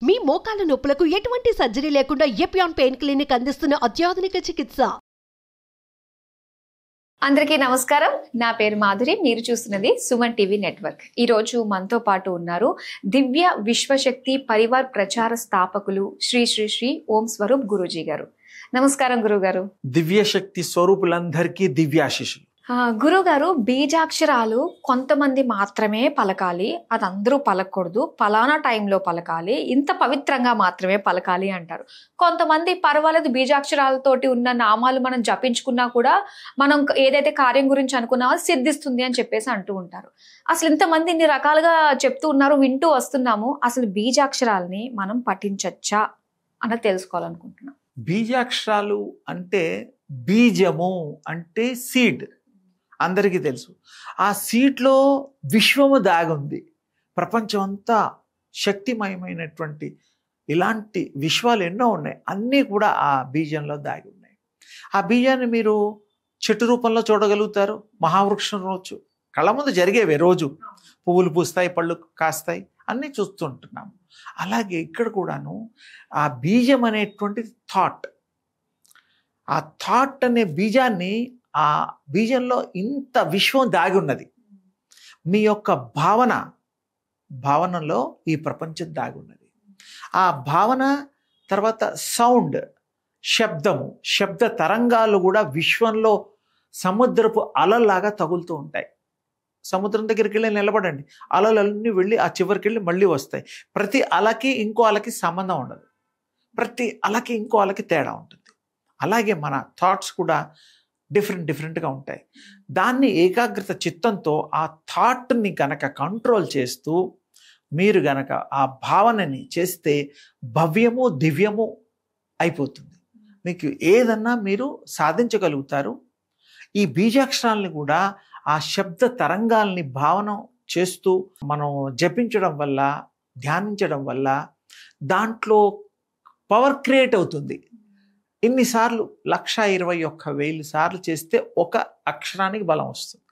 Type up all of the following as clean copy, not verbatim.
మీ మోకాల నొప్పులకు ఎటువంటి సర్జరీ లేకుండా ఎపియాన్ పెయిన్ క్లినిక్ అందిస్తున్న అత్యాధునిక చికిత్స. అందరికీ నమస్కారం. నా పేరు మాధురి. మీరు చూస్తున్నది సుమన్ టీవీ నెట్వర్క్. ఈ రోజు మనతో పాటు ఉన్నారు దివ్య విశ్వశక్తి పరివార్ ప్రచార స్థాపకులు శ్రీ శ్రీ శ్రీ ఓం స్వరూప్ గురూజీ గారు. నమస్కారం గురుగారు. దివ్య శక్తి స్వరూపులందరికీ దివ్యాశిషులు. గురుగారు, బీజాక్షరాలు కొంతమంది మాత్రమే పలకాలి, అది అందరూ పలకూడదు, ఫలానా టైంలో పలకాలి, ఇంత పవిత్రంగా మాత్రమే పలకాలి అంటారు. కొంతమంది పర్వాలేదు, బీజాక్షరాలతోటి ఉన్న నామాలు మనం జపించుకున్నా కూడా మనం ఏదైతే కార్యం గురించి అనుకున్నామో సిద్ధిస్తుంది అని చెప్పేసి అంటూ ఉంటారు. అసలు ఇంతమంది ఇన్ని రకాలుగా చెప్తూ ఉన్నారు, వింటూ వస్తున్నాము. అసలు బీజాక్షరాలని మనం పఠించచ్చా అన్నది తెలుసుకోవాలనుకుంటున్నాం. బీజాక్షరాలు అంటే బీజము అంటే సీడ్, అందరికీ తెలుసు. ఆ సీడ్లో విశ్వము దాగుంది. ప్రపంచం అంతా శక్తిమయమైనటువంటి ఇలాంటి విశ్వాలు ఎన్నో ఉన్నాయి, అన్నీ కూడా ఆ బీజంలో దాగి ఉన్నాయి. ఆ బీజాన్ని మీరు చెట్టు రూపంలో చూడగలుగుతారు. మహావృక్షం రోజు కళ్ళ ముందు జరిగేవి, రోజు పువ్వులు పూస్తాయి, పళ్ళు కాస్తాయి, అన్నీ చూస్తుంటున్నాము. అలాగే ఇక్కడ కూడాను ఆ బీజం అనేటువంటి థాట్, ఆ థాట్ అనే బీజాన్ని, ఆ బీజంలో ఇంత విశ్వం దాగి ఉన్నది. మీ యొక్క భావనలో ఈ ప్రపంచం దాగి ఉన్నది. ఆ భావన తర్వాత సౌండ్, శబ్ద తరంగాలు కూడా విశ్వంలో సముద్రపు అలల్లాగా తగులుతూ ఉంటాయి. సముద్రం దగ్గరికి వెళ్ళి నిలబడండి, అలలన్నీ వెళ్ళి ఆ చివరికి వెళ్ళి మళ్ళీ వస్తాయి. ప్రతి అలకి ఇంకో అలకి సంబంధం ఉండదు, ప్రతి అలకి ఇంకో అలకి తేడా ఉంటుంది. అలాగే మన థాట్స్ కూడా డిఫరెంట్గా ఉంటాయి. దాన్ని ఏకాగ్రత చిత్తంతో ఆ థాట్ని గనక కంట్రోల్ చేస్తూ మీరు గనక ఆ భావనని చేస్తే భవ్యము దివ్యము అయిపోతుంది. మీకు ఏదన్నా మీరు సాధించగలుగుతారు. ఈ బీజాక్షరాలని కూడా ఆ శబ్ద తరంగాల్ని భావన చేస్తూ మనం జపించడం వల్ల, ధ్యానించడం వల్ల దాంట్లో పవర్ క్రియేట్ అవుతుంది. ఇన్నిసార్లు 1,21,000 సార్లు చేస్తే ఒక అక్షరానికి బలం వస్తుంది,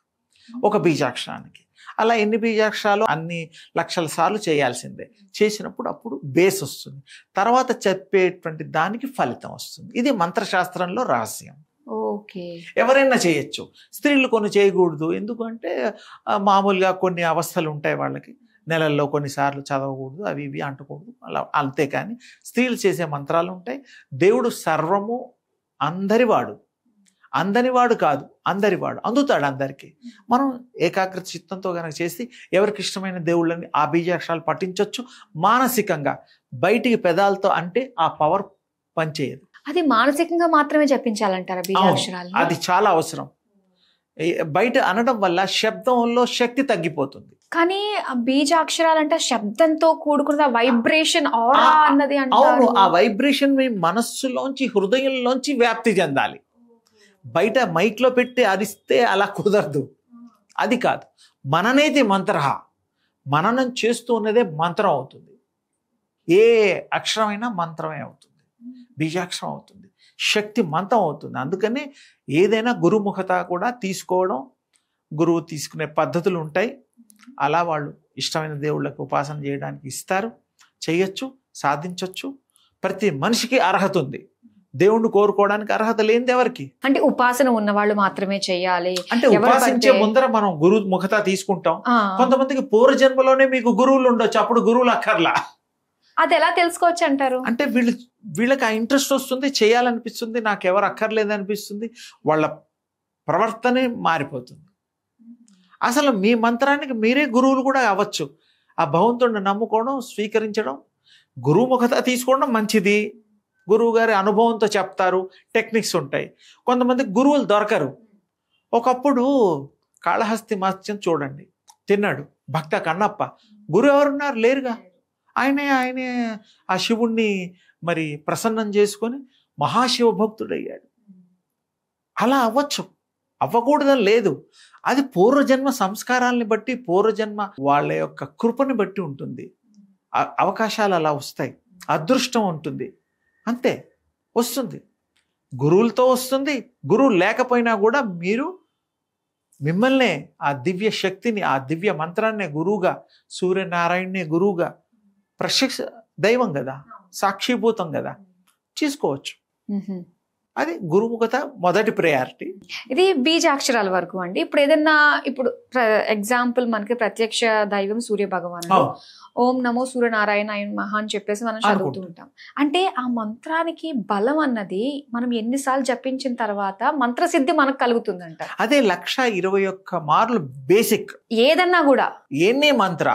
ఒక బీజాక్షరానికి. అలా ఎన్ని బీజాక్షరాలు అన్ని లక్షల సార్లు చేయాల్సిందే. చేసినప్పుడు అప్పుడు బేస్ వస్తుంది, తర్వాత చెప్పేటువంటి దానికి ఫలితం వస్తుంది. ఇది మంత్రశాస్త్రంలో రహస్యం. ఓకే, ఎవరైనా చేయొచ్చు, స్త్రీలు కొన్ని చేయకూడదు. ఎందుకంటే మామూలుగా కొన్ని అవస్థలు ఉంటాయి వాళ్ళకి, నెలల్లో కొన్నిసార్లు చదవకూడదు, అవి ఇవి అంటకూడదు, అలా. అంతేకాని స్త్రీలు చేసే మంత్రాలు ఉంటాయి. దేవుడు సర్వము అందరివాడు కాదు, అందరివాడు, అందుతాడు అందరికీ. మనం ఏకాగ్రత చిత్తంతో కనుక చేసి ఎవరికి ఇష్టమైన దేవుళ్ళని ఆ బీజాక్షరాలు పఠించవచ్చు. మానసికంగా బయటికి పెదాలతో అంటే ఆ పవర్ పనిచేయదు. అది మానసికంగా మాత్రమే జపించాలంటారా బీజాక్షరాలు? అది చాలా అవసరం. బయట అనడం వల్ల శబ్దంలో శక్తి తగ్గిపోతుంది. కానీ బీజాక్షరాలు అంటే శబ్దంతో కూడుకున్న వైబ్రేషన్, ఆరా అన్నది అంటారు. అవును, ఆ వైబ్రేషన్ మీ మనస్సులోంచి, హృదయంలోంచి వ్యాప్తి చెందాలి. బయట మైక్లో పెట్టి అరిస్తే అలా కుదరదు, అది కాదు. మననేది మంత్ర, మననం చేస్తూ ఉన్నదే మంత్రం అవుతుంది. ఏ అక్షరమైనా మంత్రమే అవుతుంది, బీజాక్షరం అవుతుంది, శక్తి మంత్రం అవుతుంది. అందుకని ఏదైనా గురుముఖత కూడా తీసుకోవడం, గురువు తీసుకునే పద్ధతులు ఉంటాయి. అలా వాళ్ళు ఇష్టమైన దేవుళ్ళకు ఉపాసన చేయడానికి ఇస్తారు, చేయొచ్చు, సాధించవచ్చు. ప్రతి మనిషికి అర్హత ఉంది. దేవుణ్ణి కోరుకోవడానికి అర్హత లేనిది ఎవరికి? అంటే ఉపాసన ఉన్న వాళ్ళు మాత్రమే చేయాలి. అంటే ఉపాసించే ముందర మనం గురు ముఖత తీసుకుంటాం. కొంతమందికి పూర్వజన్మలోనే మీకు గురువులు ఉండొచ్చు, అప్పుడు గురువులు అక్కర్లా. అది ఎలా తెలుసుకోవచ్చు అంటారు? అంటే వీళ్ళకి ఆ ఇంట్రెస్ట్ వస్తుంది, చేయాలనిపిస్తుంది, నాకెవరు అక్కర్లేదు అనిపిస్తుంది, వాళ్ళ ప్రవర్తనే మారిపోతుంది. అసలు మీ మంత్రానికి మీరే గురువులు కూడా అవ్వచ్చు. ఆ భగవంతుడిని నమ్ముకోవడం, స్వీకరించడం, గురుముఖత తీసుకోవడం మంచిది. గురువు గారి అనుభవంతో చెప్తారు, టెక్నిక్స్ ఉంటాయి. కొంతమంది గురువులు దొరకరు. ఒకప్పుడు కాళహస్తి మత్స్యం చూడండి, తిన్నాడు భక్త కన్నప్ప. గురువు ఎవరున్నారు? లేరుగా. ఆయనే ఆ శివుణ్ణి మరి ప్రసన్నం చేసుకొని మహాశివ భక్తుడయ్యాడు. అలా అవ్వచ్చు, అవ్వకూడదని లేదు. అది పూర్వజన్మ సంస్కారాలని బట్టి, పూర్వజన్మ వాళ్ళ యొక్క కృపని బట్టి ఉంటుంది. అవకాశాలు అలా వస్తాయి, అదృష్టం ఉంటుంది, అంతే. వస్తుంది, గురువులతో వస్తుంది. గురువు లేకపోయినా కూడా మీరు మిమ్మల్నే ఆ దివ్య శక్తిని, ఆ దివ్య మంత్రాన్నే గురువుగా, సూర్యనారాయణనే గురువుగా దైవం కదా, సాక్షిభూతం కదా, చేసుకోవచ్చు. అది గురుముఖత మొదటి ప్రయారిటీ. ఇది బీజాక్షరాల వరకు అండి. ఇప్పుడు ఏదన్నా ఇప్పుడు ఎగ్జాంపుల్ మనకి ప్రత్యక్ష దైవం సూర్య భగవానుడు, ఓం నమో సూర్యనారాయణ మహా అని చెప్పేసి మనం చదువుతూ ఉంటాం. అంటే ఆ మంత్రానికి బలం అన్నది మనం ఎన్నిసార్లు జపించిన తర్వాత మంత్రసిద్ధి మనకు కలుగుతుందంట. అదే 1,21 మార్లు బేసిక్. ఏదన్నా కూడా ఎన్ని మంత్ర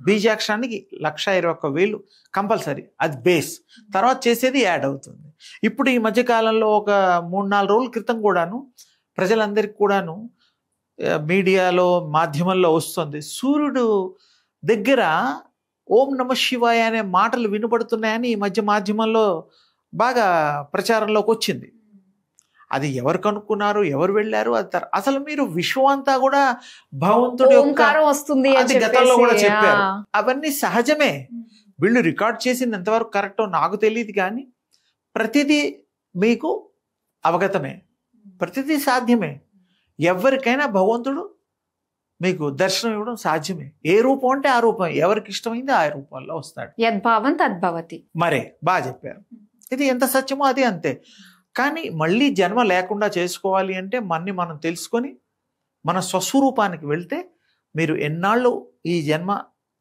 బీజాక్షరానికి 1,21,000 కంపల్సరీ, అది బేస్. తర్వాత చేసేది యాడ్ అవుతుంది. ఇప్పుడు ఈ మధ్యకాలంలో ఒక 3-4 రోజుల క్రితం కూడాను ప్రజలందరికీ కూడాను మీడియాలో మాధ్యమంలో వస్తుంది, సూర్యుడు దగ్గర ఓం నమ శివాయ అనే మాటలు వినబడుతున్నాయని ఈ మధ్య మాధ్యమంలో బాగా ప్రచారంలోకి వచ్చింది. అది ఎవరు కనుక్కున్నారు, ఎవరు వెళ్ళారు, అది అసలు మీరు విశ్వం అంతా కూడా భగవంతుడి వస్తుంది అది గతంలో కూడా చెప్పారు. అవన్నీ సహజమే. వీళ్ళు రికార్డ్ చేసింది ఎంతవరకు కరెక్టో నాకు తెలియదు, కానీ ప్రతిదీ మీకు అవగతమే, ప్రతిదీ సాధ్యమే. ఎవరికైనా భగవంతుడు మీకు దర్శనం ఇవ్వడం సాధ్యమే. ఏ రూపం అంటే ఆ రూపం, ఎవరికి ఇష్టమైంది ఆ రూపంలో వస్తాడు. యద్భావం తద్భవతి. మరే బాగా చెప్పారు. ఇది ఎంత సత్యమో అది అంతే. కానీ మళ్ళీ జన్మ లేకుండా చేసుకోవాలి అంటే మనం తెలుసుకొని మన స్వస్వరూపానికి వెళ్తే మీరు ఎన్నాళ్ళు ఈ జన్మ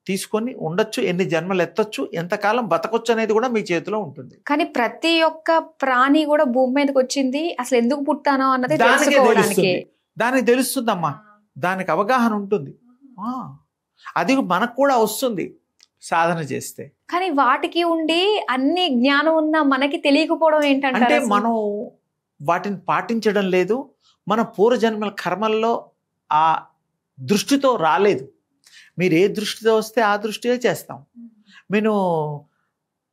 తీసుకొని ఉండొచ్చు, ఎన్ని జన్మలు ఎత్తొచ్చు, ఎంతకాలం బతకొచ్చు అనేది కూడా మీ చేతిలో ఉంటుంది. కానీ ప్రతి ఒక్క ప్రాణి కూడా భూమి మీదకి వచ్చింది అసలు ఎందుకు పుట్టానో అన్నది దానికి తెలుస్తుందమ్మా, దానికి అవగాహన ఉంటుంది. అది మనకు కూడా వస్తుంది సాధన చేస్తే. కానీ వాటికి ఉండి అన్ని జ్ఞానం ఉన్న మనకి తెలియకపోవడం ఏంటంటే మనం వాటిని పాటించడం లేదు. మన పూర్వజన్మల కర్మల్లో ఆ దృష్టితో రాలేదు. మీరు ఏ దృష్టితో వస్తే ఆ దృష్టిగా చేస్తాం. నేను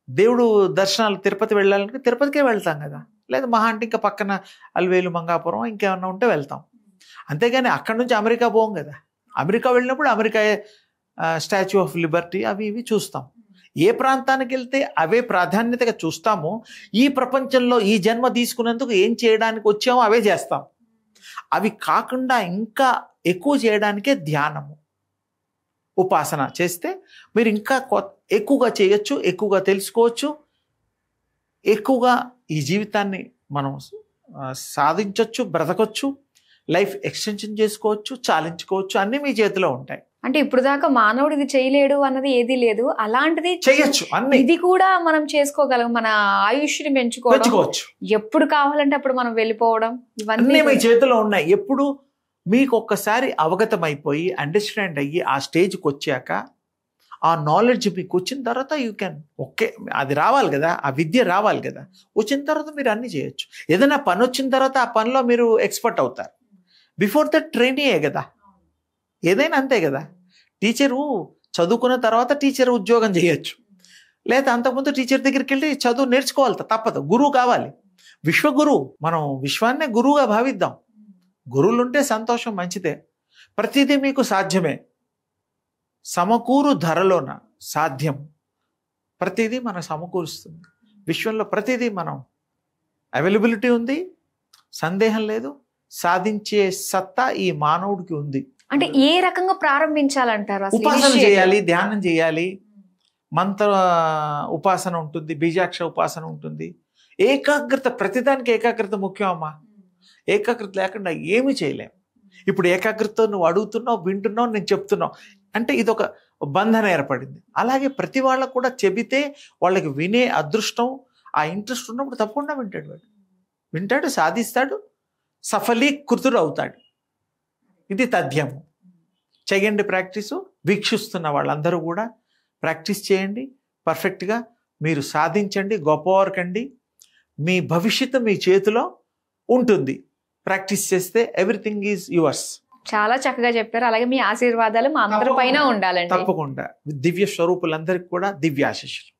దేవుడు దర్శనాలు తిరుపతి వెళ్ళాలంటే తిరుపతికే వెళ్తాం కదా, లేదా మహా అంటే ఇంకా పక్కన అల్వేలు మంగాపురం ఇంకేమన్నా ఉంటే వెళ్తాం. అంతేగాని అక్కడి నుంచి అమెరికా పోం కదా. అమెరికా వెళ్ళినప్పుడు అమెరికా స్టాచ్యూ ఆఫ్ లిబర్టీ అవి ఇవి చూస్తాం. ఏ ప్రాంతానికి వెళ్తే అవే ప్రాధాన్యతగా చూస్తామో, ఈ ప్రపంచంలో ఈ జన్మ తీసుకున్నందుకు ఏం చేయడానికి వచ్చామో అవే చేస్తాం. అవి కాకుండా ఇంకా ఎక్కువ చేయడానికే ధ్యానము, ఉపాసన చేస్తే మీరు ఇంకా ఎక్కువగా చేయొచ్చు, ఎక్కువగా తెలుసుకోవచ్చు, ఎక్కువగా ఈ జీవితాన్ని మనం సాధించవచ్చు, బ్రతకొచ్చు, లైఫ్ ఎక్స్టెన్షన్ చేసుకోవచ్చు, చాలించుకోవచ్చు. అన్నీ మీ చేతిలో ఉంటాయి. అంటే ఇప్పుడు దాకా మానవుడు ఇది చేయలేడు అన్నది ఏది లేదు, అలాంటిది చేయొచ్చు. అన్ని ఇది కూడా మనం చేసుకోగలం. మన ఆయుష్ని పెంచుకోవచ్చు, ఎప్పుడు కావాలంటే అప్పుడు మనం వెళ్ళిపోవడం, ఇవన్నీ మీ చేతిలో ఉన్నాయి. ఎప్పుడు మీకు ఒక్కసారి అవగతమైపోయి అండర్స్టాండ్ అయ్యి ఆ స్టేజ్కి వచ్చాక, ఆ నాలెడ్జ్ మీకు వచ్చిన తర్వాత యూ క్యాన్ ఓకే, అది రావాలి కదా, ఆ విద్య రావాలి కదా. వచ్చిన తర్వాత మీరు అన్ని చేయొచ్చు. ఏదైనా పని వచ్చిన తర్వాత ఆ పనిలో మీరు ఎక్స్పర్ట్ అవుతారు. బిఫోర్ దట్ ట్రైనింగే కదా, ఏదైనా అంతే కదా. టీచరు చదువుకున్న తర్వాత టీచర్ ఉద్యోగం చేయొచ్చు, లేదా అంతకుముందు టీచర్ దగ్గరికి వెళ్ళి చదువు నేర్చుకోవాలి, తప్పదు. గురువు కావాలి, విశ్వగురువు. మనం విశ్వాన్నే గురువుగా భావిద్దాం. గురువులు ఉంటే సంతోషం, మంచిదే. ప్రతిదీ మీకు సాధ్యమే. సమకూరు ధరలోన సాధ్యం. ప్రతిదీ మనం సమకూరుస్తుంది. విశ్వంలో ప్రతిదీ మనం అవైలబిలిటీ ఉంది, సందేహం లేదు. సాధించే సత్తా ఈ మానవుడికి ఉంది. అంటే ఏ రకంగా ప్రారంభించాలంటారు? ఉపాసన చేయాలి, ధ్యానం చేయాలి, మంత్ర ఉపాసన ఉంటుంది, బీజాక్షర ఉపాసన ఉంటుంది, ఏకాగ్రత. ప్రతిదానికి ఏకాగ్రత ముఖ్యం అమ్మా. ఏకాగ్రత లేకుండా ఏమీ చేయలేం. ఇప్పుడు ఏకాగ్రతతో నువ్వు అడుగుతున్నావు, వింటున్నావు, నేను చెప్తున్నావు అంటే ఇది ఒక బంధన ఏర్పడింది. అలాగే ప్రతి వాళ్ళకు కూడా చెబితే వాళ్ళకి వినే అదృష్టం, ఆ ఇంట్రెస్ట్ ఉన్నప్పుడు తప్పకుండా వింటాడు, సాధిస్తాడు, సఫలీకృతుడు అవుతాడు. ఇది తథ్యము. చేయండి ప్రాక్టీసు. వీక్షిస్తున్న వాళ్ళందరూ కూడా ప్రాక్టీస్ చేయండి, పర్ఫెక్ట్గా మీరు సాధించండి, గొప్పవారికండి. మీ భవిష్యత్తు మీ చేతిలో ఉంటుంది. ప్రాక్టీస్ చేస్తే ఎవ్రీథింగ్ ఈజ్ యువర్స్. చాలా చక్కగా చెప్పారు. అలాగే మీ ఆశీర్వాదాలు మా అందరి పైన ఉండాలండి. తప్పకుండా. దివ్య స్వరూపులందరికీ కూడా దివ్యాశీస్సులు.